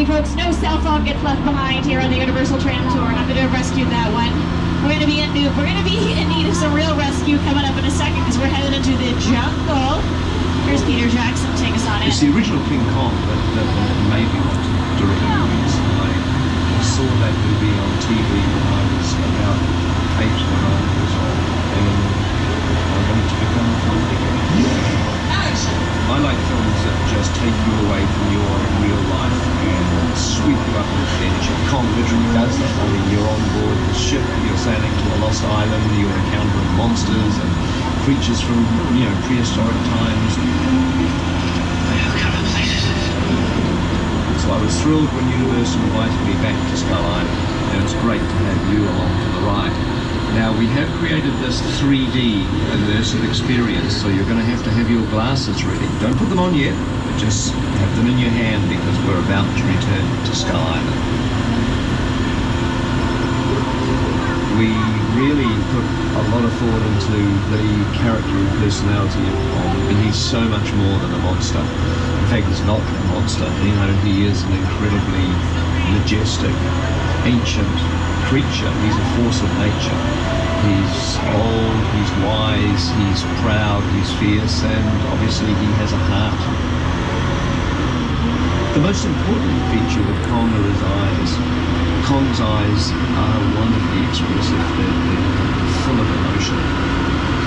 folks, no cell phone gets left behind here on the Universal Tram Tour. I'm going to have rescued that one. We're going to be in need of some real rescue coming up in a second because we're headed into the jungle. Here's Peter Jackson, take us on in. It's the original King Kong that made me want to direct movies. I saw that movie on TV when I was about 8 or 9 years old, and I wanted to become a filmmaker. I like films that just take you away from your real life and sweep you up with energy. Kong literally does that. I mean, you're on board the ship, you're sailing to a lost island, you're encountering monsters and creatures from, prehistoric times. So I was thrilled when Universal invited me back to Skull Island, and it's great to have you along for the ride. Now, we have created this 3D immersive experience, so you're going to have your glasses ready. Don't put them on yet, but just have them in your hand because we're about to return to Skull Island. We really put a lot of thought into the character and personality of Kong, and he's so much more than a monster. In fact, he's not a monster. He is an incredibly majestic, ancient creature. He's a force of nature. He's old, he's wise, he's proud, he's fierce, and obviously he has a heart. The most important feature with Kong are his eyes. Kong's eyes are wonderfully expressive. They're full of emotion.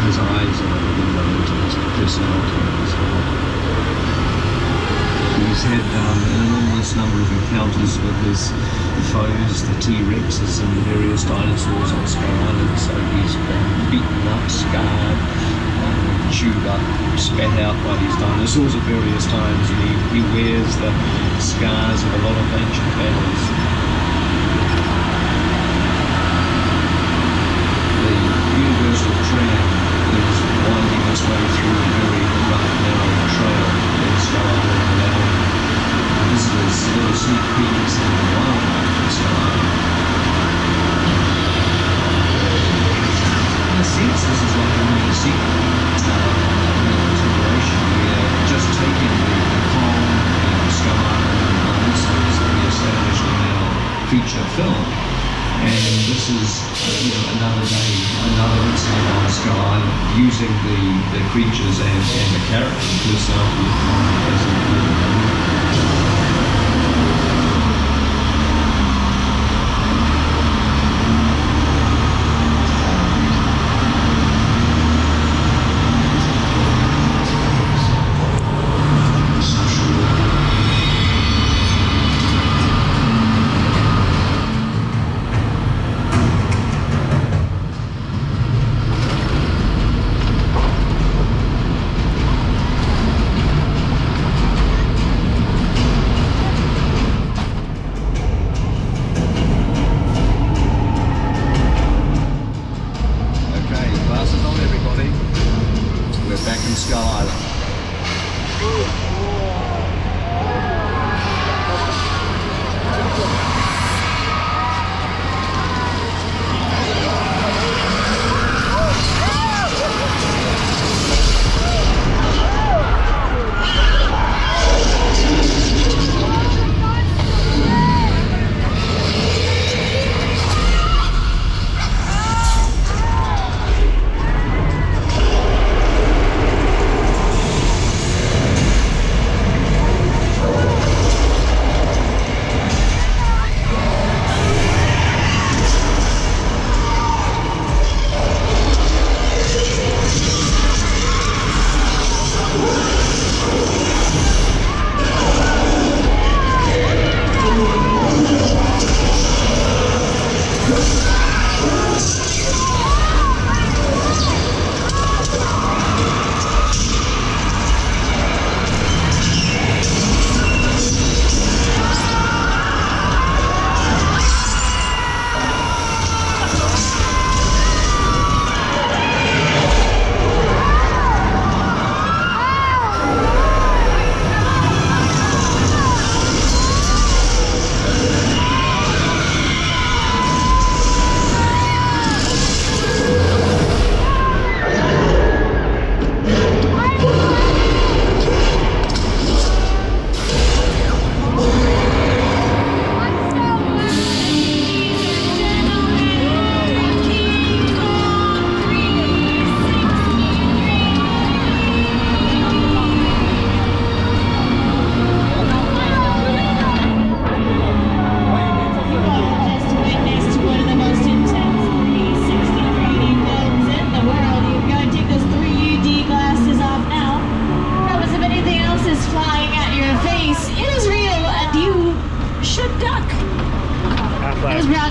His eyes are a window into his personality and his heart. He's had an enormous number of encounters with his foes, the T-Rexes and various dinosaurs on Skull Island, so he's been beaten up, scarred, chewed up, spat out by these dinosaurs at various times, and he wears the scars of a lot of ancient battles. The Universal Tram is winding its way through a very rough, narrow trail in Skull Island, allowing visitors little sneak peeks into the wildlife in Skull Island. In a sense, this is like a mini sequel. We're just taking the Kong and Skull Island monsters that we established in our feature film, and this is another day, another incident on Skull Island, using the creatures and the character and personality of Kong as an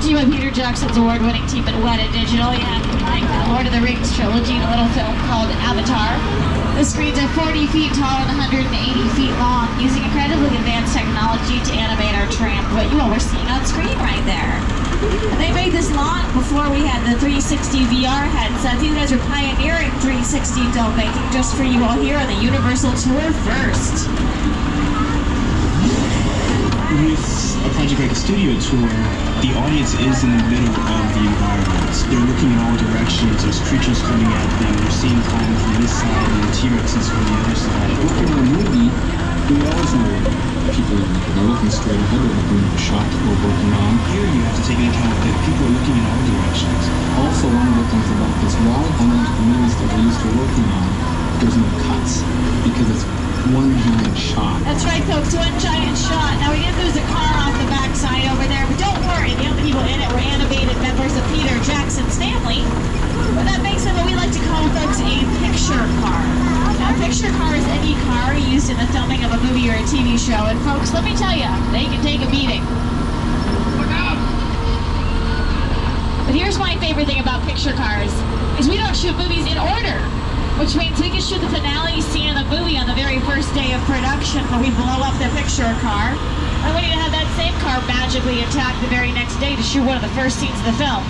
brought to you by Peter Jackson's award-winning team at Weta Digital. You have like the Lord of the Rings trilogy, a little film called Avatar. The screens are 40 feet tall and 180 feet long, using incredibly advanced technology to animate our tram, what you all were seeing on screen right there. They made this long before we had the 360 VR headsets. These guys are pioneering 360 filmmaking just for you all here on the Universal Tour first. With a project like a studio tour, the audience is in the middle of the environment. They're looking in all directions. There's creatures coming at them. They're seeing time from this side and T-Rexes from the other side. Working on a movie, we always know people are looking straight ahead, they're looking at the shot that we're working on. Here you have to take into account that people are looking in all directions. Also, one of the things about this, while on the movies that we're used to working on, there's no cuts, because it's one giant shot. That's right, folks, one giant shot. Now, we did lose a car off the backside over there, but don't worry, the only people in it were animated members of Peter Jackson's family. But that makes it what we like to call, folks, a picture car. Now, a picture car is any car used in the filming of a movie or a TV show, and folks, let me tell you, they can take a beating. But here's my favorite thing about picture cars, is we don't shoot movies in order. Which means we can shoot the finale scene of the movie on the very first day of production where we blow up the picture car. And we need to have that same car magically intact the very next day to shoot one of the first scenes of the film.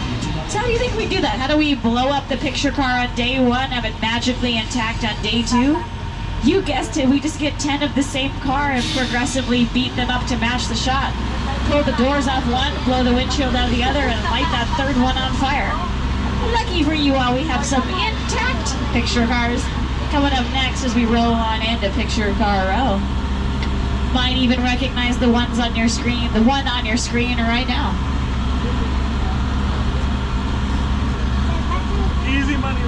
So how do you think we do that? How do we blow up the picture car on day one, have it magically intact on day two? You guessed it, we just get 10 of the same car and progressively beat them up to match the shot. Pull the doors off one, blow the windshield out of the other, and light that third one on fire. Lucky for you all, we have some intact picture cars coming up next as we roll on into Picture Car Row. Might even recognize the ones on your screen, the one on your screen right now. Easy money.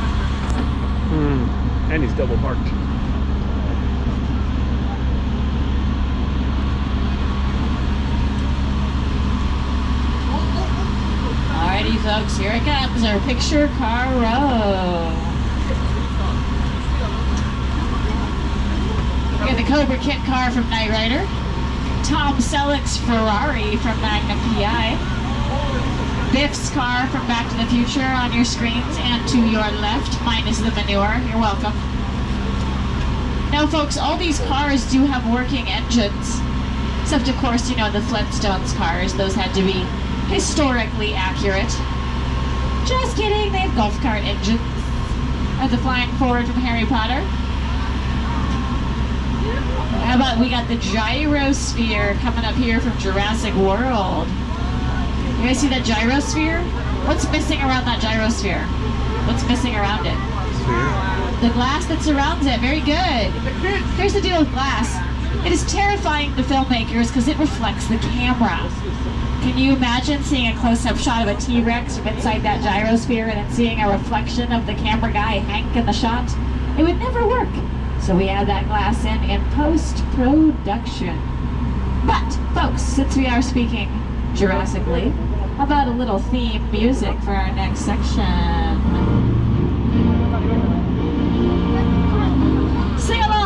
And he's double parked. Alrighty folks, here it comes, our Picture Car Row. We got the Cobra Kit car from Knight Rider, Tom Selleck's Ferrari from Magnum PI, Biff's car from Back to the Future on your screens and to your left, minus the manure. You're welcome. Now folks, all these cars do have working engines, except of course, you know, the Flintstones cars, those had to be historically accurate. Just kidding, they have golf cart engines. Or the Flying Forward from Harry Potter. How about we got the gyrosphere coming up here from Jurassic World. You guys see that gyrosphere? What's missing around that gyrosphere? What's missing around it? The glass that surrounds it. Very good. Here's the deal with glass. It is terrifying to filmmakers because it reflects the camera. Can you imagine seeing a close-up shot of a T-Rex from inside that gyrosphere and then seeing a reflection of the camera guy, Hank, in the shot? It would never work. So we add that glass in post-production. But, folks, since we are speaking Jurassically, how about a little theme music for our next section?